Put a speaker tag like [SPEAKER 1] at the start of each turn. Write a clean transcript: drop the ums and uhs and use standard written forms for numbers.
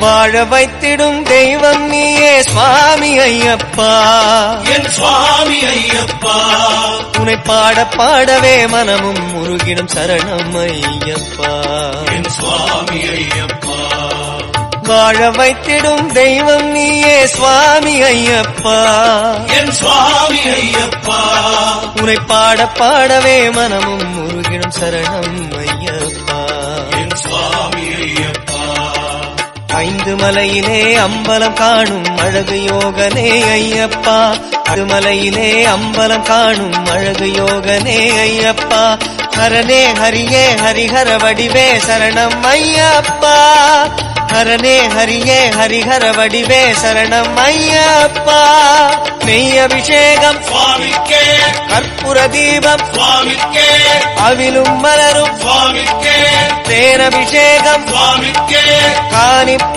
[SPEAKER 1] வாழ வைத்திடும் தெய்வம் நீயே சுவாமி ஐயப்பா,
[SPEAKER 2] என் சுவாமி ஐயப்பா.
[SPEAKER 1] உன்னை பாட பாடவே மனமும் முருகிடும் சரணம் ஐயப்பா,
[SPEAKER 2] என் சுவாமி ஐயப்பா.
[SPEAKER 1] வாழ வைத்திடும் தெய்வம் நீயே சுவாமி ஐயப்பா,
[SPEAKER 2] என் சுவாமி ஐயப்பா.
[SPEAKER 1] உன்னை பாட பாடவே மனமும் முருகிடும் சரணம் ஐயப்பா,
[SPEAKER 2] என் சுவாமி ஐயப்பா.
[SPEAKER 1] ஐந்து மலையிலே அம்பலம் காணும் அழகு யோகனே ஐயப்பா, அது மலையிலே அம்பலம் காணும் அழகு யோகனே ஐயப்பா, ஹரனே ஹரியே ஹரிஹர வடிவே சரணம் ஐயப்பா, ஹரனே ஹரியே ஹரிஹர வடிவே சரணம் ஐயப்பா. நெய் அபிஷேகம்
[SPEAKER 2] சுவாமிக்கே,
[SPEAKER 1] கற்பூர தீபம்
[SPEAKER 2] சுவாமிக்கே,
[SPEAKER 1] அவிலும் மலரும்
[SPEAKER 2] சுவாமிக்கே,
[SPEAKER 1] தேனபிஷேகம்
[SPEAKER 2] சுவாமிக்கே,
[SPEAKER 1] காணிப்ப